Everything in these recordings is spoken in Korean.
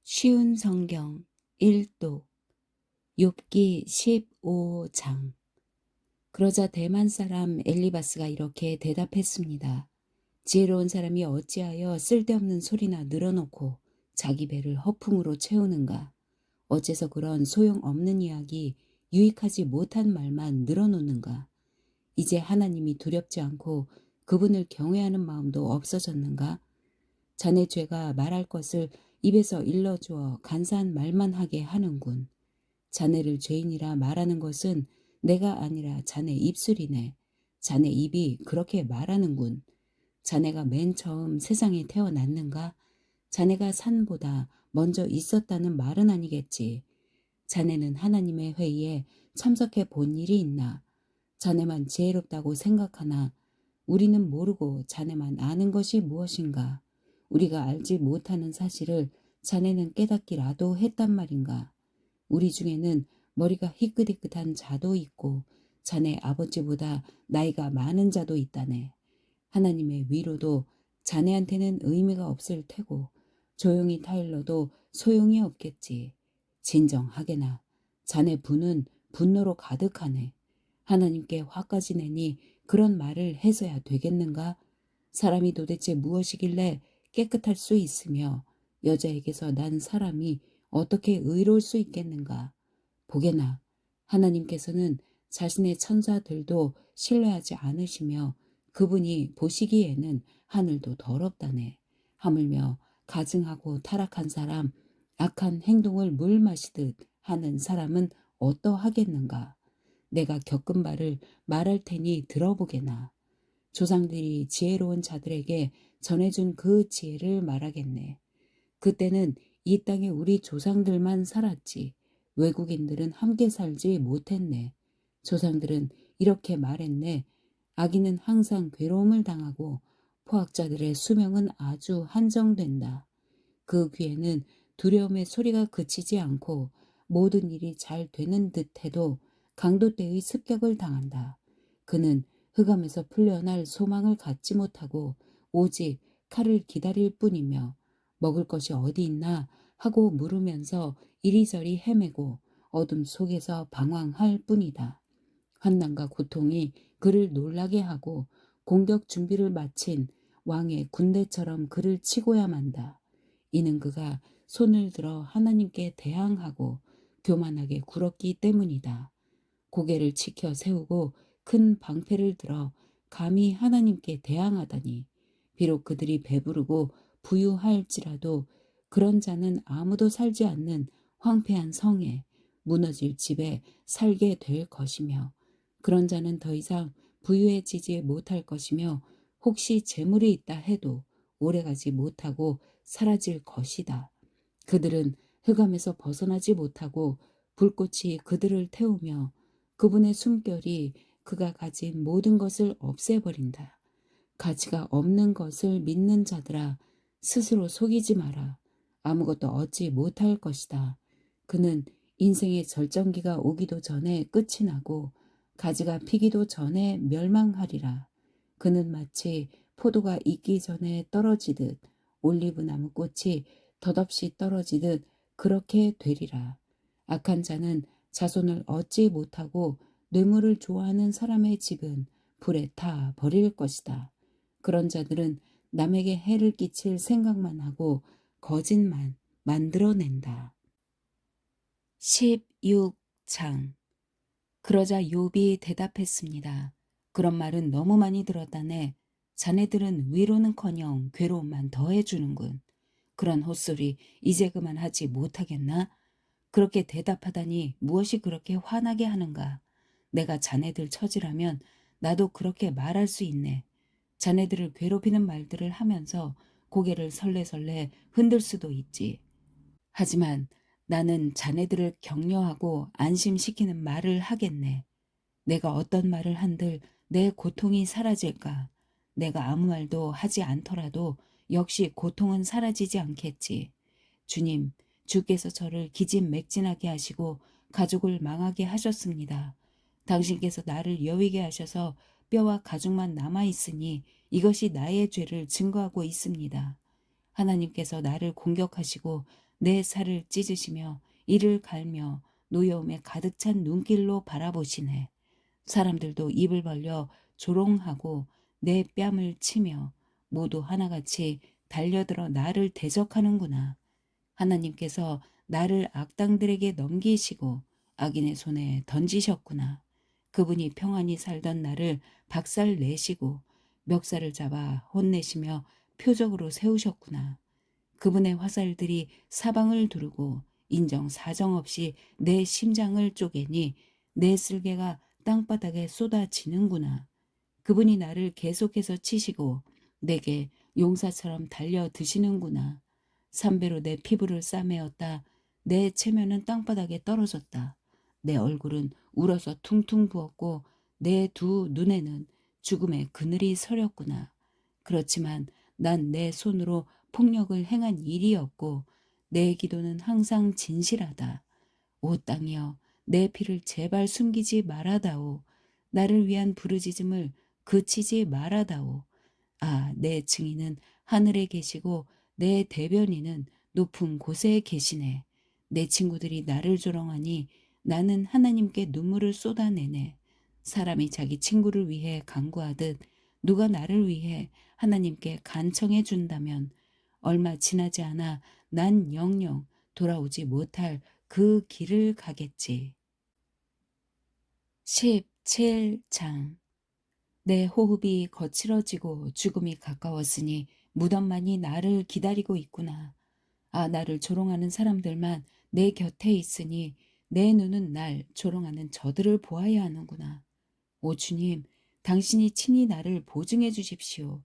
쉬운 성경 1독 욥기 15장. 그러자 대만 사람 엘리바스가 이렇게 대답했습니다. 지혜로운 사람이 어찌하여 쓸데없는 소리나 늘어놓고 자기 배를 허풍으로 채우는가. 어째서 그런 소용없는 이야기, 유익하지 못한 말만 늘어놓는가. 이제 하나님이 두렵지 않고 그분을 경외하는 마음도 없어졌는가. 자네 죄가 말할 것을 입에서 일러주어 간사한 말만 하게 하는군. 자네를 죄인이라 말하는 것은 내가 아니라 자네 입술이네. 자네 입이 그렇게 말하는군. 자네가 맨 처음 세상에 태어났는가? 자네가 산보다 먼저 있었다는 말은 아니겠지. 자네는 하나님의 회의에 참석해 본 일이 있나? 자네만 지혜롭다고 생각하나 우리는 모르고 자네만 아는 것이 무엇인가? 우리가 알지 못하는 사실을 자네는 깨닫기라도 했단 말인가? 우리 중에는 머리가 희끗희끗한 자도 있고 자네 아버지보다 나이가 많은 자도 있다네. 하나님의 위로도 자네한테는 의미가 없을 테고 조용히 타일러도 소용이 없겠지. 진정하게나 자네 분은 분노로 가득하네. 하나님께 화까지 내니 그런 말을 해서야 되겠는가? 사람이 도대체 무엇이길래 깨끗할 수 있으며 여자에게서 난 사람이 어떻게 의로울 수 있겠는가? 보게나 하나님께서는 자신의 천사들도 신뢰하지 않으시며 그분이 보시기에는 하늘도 더럽다네. 하물며 가증하고 타락한 사람, 악한 행동을 물 마시듯 하는 사람은 어떠하겠는가? 내가 겪은 바를 말할 테니 들어보게나. 조상들이 지혜로운 자들에게 전해준 그 지혜를 말하겠네. 그때는 이 땅에 우리 조상들만 살았지. 외국인들은 함께 살지 못했네. 조상들은 이렇게 말했네. 아기는 항상 괴로움을 당하고 포악자들의 수명은 아주 한정된다. 그 귀에는 두려움의 소리가 그치지 않고 모든 일이 잘 되는 듯해도 강도 때의 습격을 당한다. 그는 흑암에서 풀려날 소망을 갖지 못하고 오직 칼을 기다릴 뿐이며 먹을 것이 어디 있나 하고 물으면서 이리저리 헤매고 어둠 속에서 방황할 뿐이다. 환난과 고통이 그를 놀라게 하고 공격 준비를 마친 왕의 군대처럼 그를 치고야 만다. 이는 그가 손을 들어 하나님께 대항하고 교만하게 굴었기 때문이다. 고개를 치켜 세우고 큰 방패를 들어 감히 하나님께 대항하다니. 비록 그들이 배부르고 부유할지라도 그런 자는 아무도 살지 않는 황폐한 성에 무너질 집에 살게 될 것이며 그런 자는 더 이상 부유해지지 못할 것이며 혹시 재물이 있다 해도 오래가지 못하고 사라질 것이다. 그들은 흑암에서 벗어나지 못하고 불꽃이 그들을 태우며 그분의 숨결이 그가 가진 모든 것을 없애버린다. 가치가 없는 것을 믿는 자들아 스스로 속이지 마라. 아무것도 얻지 못할 것이다. 그는 인생의 절정기가 오기도 전에 끝이 나고 가지가 피기도 전에 멸망하리라. 그는 마치 포도가 익기 전에 떨어지듯 올리브나무 꽃이 덧없이 떨어지듯 그렇게 되리라. 악한 자는 자손을 얻지 못하고 뇌물을 좋아하는 사람의 집은 불에 타 버릴 것이다. 그런 자들은 남에게 해를 끼칠 생각만 하고 거짓만 만들어낸다. 16장. 그러자 욥이 대답했습니다. 그런 말은 너무 많이 들었다네. 자네들은 위로는커녕 괴로움만 더해주는군. 그런 헛소리 이제 그만하지 못하겠나? 그렇게 대답하다니 무엇이 그렇게 화나게 하는가? 내가 자네들 처지라면 나도 그렇게 말할 수 있네. 자네들을 괴롭히는 말들을 하면서 고개를 설레설레 흔들 수도 있지. 하지만 나는 자네들을 격려하고 안심시키는 말을 하겠네. 내가 어떤 말을 한들 내 고통이 사라질까? 내가 아무 말도 하지 않더라도 역시 고통은 사라지지 않겠지. 주님, 주께서 저를 기진맥진하게 하시고 가족을 망하게 하셨습니다. 당신께서 나를 여위게 하셔서 뼈와 가죽만 남아있으니 이것이 나의 죄를 증거하고 있습니다. 하나님께서 나를 공격하시고 내 살을 찢으시며 이를 갈며 노여움에 가득 찬 눈길로 바라보시네. 사람들도 입을 벌려 조롱하고 내 뺨을 치며 모두 하나같이 달려들어 나를 대적하는구나. 하나님께서 나를 악당들에게 넘기시고 악인의 손에 던지셨구나. 그분이 평안히 살던 나를 박살 내시고 멱살을 잡아 혼내시며 표적으로 세우셨구나. 그분의 화살들이 사방을 두르고 인정 사정 없이 내 심장을 쪼개니 내 쓸개가 땅바닥에 쏟아지는구나. 그분이 나를 계속해서 치시고 내게 용사처럼 달려 드시는구나. 삼배로 내 피부를 싸매었다. 내 체면은 땅바닥에 떨어졌다. 내 얼굴은 울어서 퉁퉁 부었고 내 두 눈에는 죽음의 그늘이 서렸구나. 그렇지만 난 내 손으로 폭력을 행한 일이 없고 내 기도는 항상 진실하다. 오 땅이여, 내 피를 제발 숨기지 말아다오. 나를 위한 부르짖음을 그치지 말아다오. 아, 내 증인은 하늘에 계시고 내 대변인은 높은 곳에 계시네. 내 친구들이 나를 조롱하니 나는 하나님께 눈물을 쏟아내네. 사람이 자기 친구를 위해 간구하듯 누가 나를 위해 하나님께 간청해 준다면 얼마 지나지 않아 난 영영 돌아오지 못할 그 길을 가겠지. 17장. 내 호흡이 거칠어지고 죽음이 가까웠으니 무덤만이 나를 기다리고 있구나. 아, 나를 조롱하는 사람들만 내 곁에 있으니 내 눈은 날 조롱하는 저들을 보아야 하는구나. 오 주님, 당신이 친히 나를 보증해 주십시오.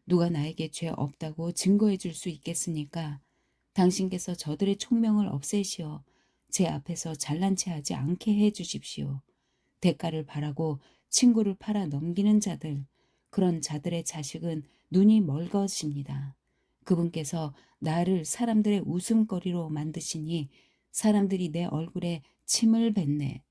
누가 나에게 죄 없다고 증거해 줄 수 있겠습니까? 당신께서 저들의 총명을 없애시어 제 앞에서 잘난 체 하지 않게 해 주십시오. 대가를 바라고 친구를 팔아 넘기는 자들, 그런 자들의 자식은 눈이 멀것입니다. 그분께서 나를 사람들의 웃음거리로 만드시니 사람들이 내 얼굴에 침을 뱉네.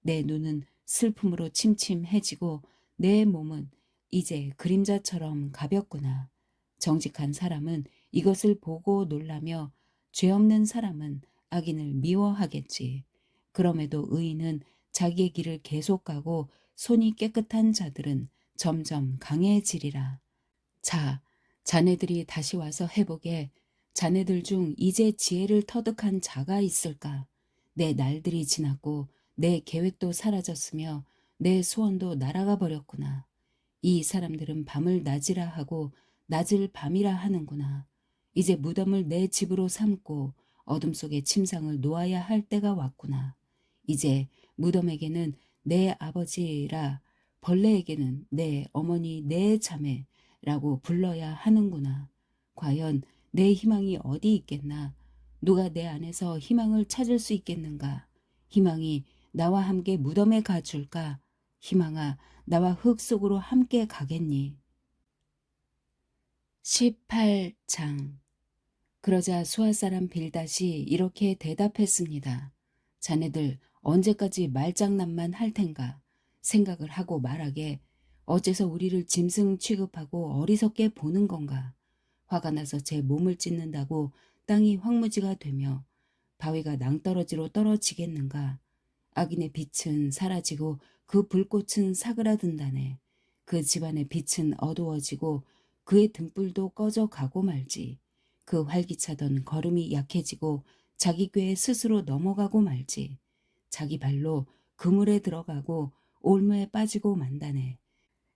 내 눈은 슬픔으로 침침해지고 내 몸은 이제 그림자처럼 가볍구나. 정직한 사람은 이것을 보고 놀라며 죄 없는 사람은 악인을 미워하겠지. 그럼에도 의인은 자기의 길을 계속 가고 손이 깨끗한 자들은 점점 강해지리라. 자, 자네들이 다시 와서 해보게. 자네들 중 이제 지혜를 터득한 자가 있을까? 내 날들이 지났고 내 계획도 사라졌으며 내 소원도 날아가 버렸구나. 이 사람들은 밤을 낮이라 하고 낮을 밤이라 하는구나. 이제 무덤을 내 집으로 삼고 어둠 속에 침상을 놓아야 할 때가 왔구나. 이제 무덤에게는 내 아버지라, 벌레에게는 내 어머니, 내 자매라고 불러야 하는구나. 과연 내 희망이 어디 있겠나? 누가 내 안에서 희망을 찾을 수 있겠는가? 희망이 나와 함께 무덤에 가줄까? 희망아, 나와 흙 속으로 함께 가겠니? 18장. 그러자 수아 사람 빌닷이 이렇게 대답했습니다. 자네들 언제까지 말장난만 할 텐가? 생각을 하고 말하게. 어째서 우리를 짐승 취급하고 어리석게 보는 건가? 화가 나서 제 몸을 찢는다고 땅이 황무지가 되며 바위가 낭떠러지로 떨어지겠는가? 악인의 빛은 사라지고 그 불꽃은 사그라든다네. 그 집안의 빛은 어두워지고 그의 등불도 꺼져 가고 말지. 그 활기차던 걸음이 약해지고 자기 꾀에 스스로 넘어가고 말지. 자기 발로 그물에 들어가고 올무에 빠지고 만다네.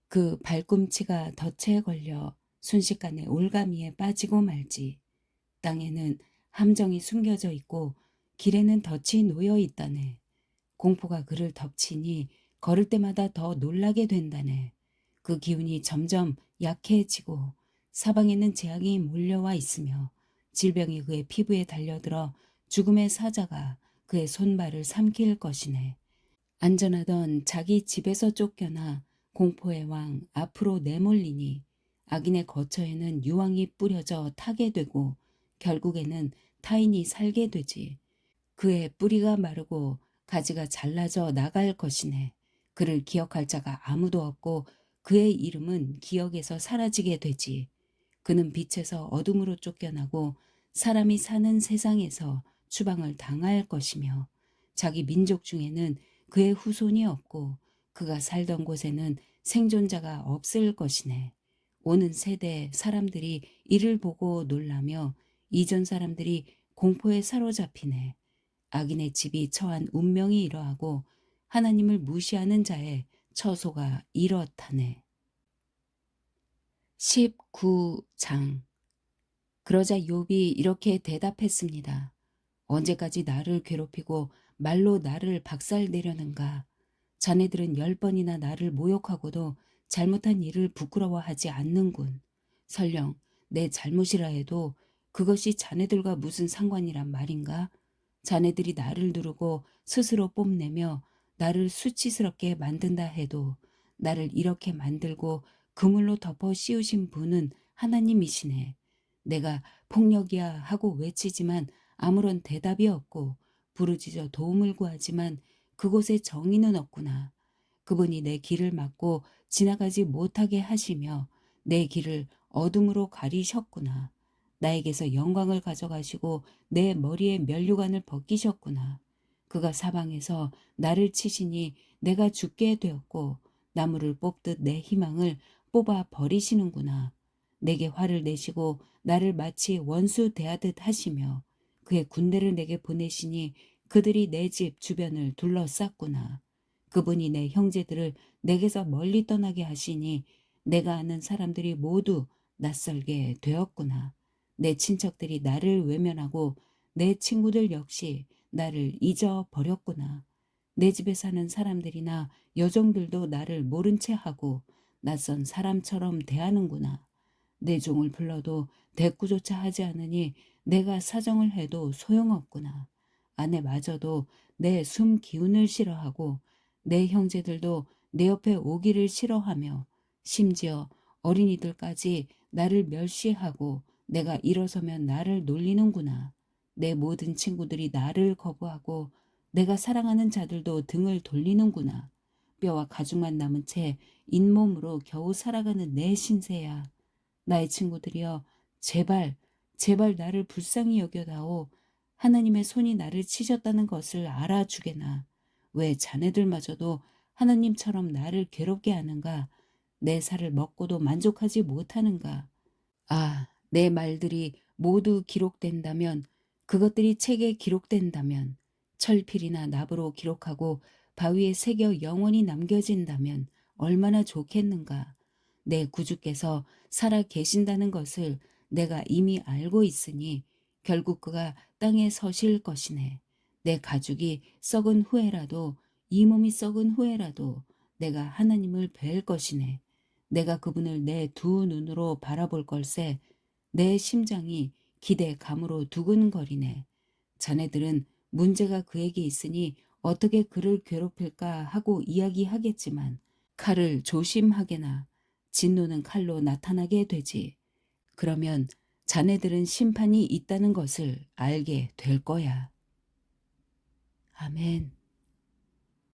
그 발꿈치가 덫에 걸려 순식간에 올가미에 빠지고 말지. 땅에는 함정이 숨겨져 있고 길에는 덫이 놓여 있다네. 공포가 그를 덮치니 걸을 때마다 더 놀라게 된다네. 그 기운이 점점 약해지고 사방에는 재앙이 몰려와 있으며 질병이 그의 피부에 달려들어 죽음의 사자가 그의 손발을 삼킬 것이네. 안전하던 자기 집에서 쫓겨나 공포의 왕 앞으로 내몰리니 악인의 거처에는 유황이 뿌려져 타게 되고 결국에는 타인이 살게 되지. 그의 뿌리가 마르고 가지가 잘라져 나갈 것이네. 그를 기억할 자가 아무도 없고 그의 이름은 기억에서 사라지게 되지. 그는 빛에서 어둠으로 쫓겨나고 사람이 사는 세상에서 추방을 당할 것이며 자기 민족 중에는 그의 후손이 없고 그가 살던 곳에는 생존자가 없을 것이네. 오는 세대 사람들이 이를 보고 놀라며 이전 사람들이 공포에 사로잡히네. 악인의 집이 처한 운명이 이러하고 하나님을 무시하는 자의 처소가 이렇다네. 19장. 그러자 욥이 이렇게 대답했습니다. 언제까지 나를 괴롭히고 말로 나를 박살내려는가? 자네들은 10번이나 나를 모욕하고도 잘못한 일을 부끄러워하지 않는군. 설령 내 잘못이라 해도 그것이 자네들과 무슨 상관이란 말인가? 자네들이 나를 누르고 스스로 뽐내며 나를 수치스럽게 만든다 해도 나를 이렇게 만들고 그물로 덮어 씌우신 분은 하나님이시네. 내가 폭력이야 하고 외치지만 아무런 대답이 없고 부르짖어 도움을 구하지만 그곳에 정의는 없구나. 그분이 내 길을 막고 지나가지 못하게 하시며 내 길을 어둠으로 가리셨구나. 나에게서 영광을 가져가시고 내 머리에 면류관을 벗기셨구나. 그가 사방에서 나를 치시니 내가 죽게 되었고 나무를 뽑듯 내 희망을 뽑아 버리시는구나. 내게 화를 내시고 나를 마치 원수 대하듯 하시며 그의 군대를 내게 보내시니 그들이 내 집 주변을 둘러쌌구나. 그분이 내 형제들을 내게서 멀리 떠나게 하시니 내가 아는 사람들이 모두 낯설게 되었구나. 내 친척들이 나를 외면하고 내 친구들 역시 나를 잊어버렸구나. 내 집에 사는 사람들이나 여종들도 나를 모른 채 하고 낯선 사람처럼 대하는구나. 내 종을 불러도 대꾸조차 하지 않으니 내가 사정을 해도 소용없구나. 아내마저도 내 숨 기운을 싫어하고 내 형제들도 내 옆에 오기를 싫어하며 심지어 어린이들까지 나를 멸시하고 내가 일어서면 나를 놀리는구나. 내 모든 친구들이 나를 거부하고 내가 사랑하는 자들도 등을 돌리는구나. 뼈와 가죽만 남은 채 잇몸으로 겨우 살아가는 내 신세야. 나의 친구들이여, 제발, 제발 나를 불쌍히 여겨다오. 하나님의 손이 나를 치셨다는 것을 알아주게나. 왜 자네들마저도 하나님처럼 나를 괴롭게 하는가? 내 살을 먹고도 만족하지 못하는가? 아, 내 말들이 모두 기록된다면, 그것들이 책에 기록된다면, 철필이나 납으로 기록하고 바위에 새겨 영원히 남겨진다면 얼마나 좋겠는가. 내 구주께서 살아 계신다는 것을 내가 이미 알고 있으니 결국 그가 땅에 서실 것이네. 내 가죽이 썩은 후에라도, 이 몸이 썩은 후에라도 내가 하나님을 뵐 것이네. 내가 그분을 내 두 눈으로 바라볼 걸세. 내 심장이 기대감으로 두근거리네. 자네들은 문제가 그에게 있으니 어떻게 그를 괴롭힐까 하고 이야기하겠지만 칼을 조심하게나. 진노는 칼로 나타나게 되지. 그러면 자네들은 심판이 있다는 것을 알게 될 거야. 아멘.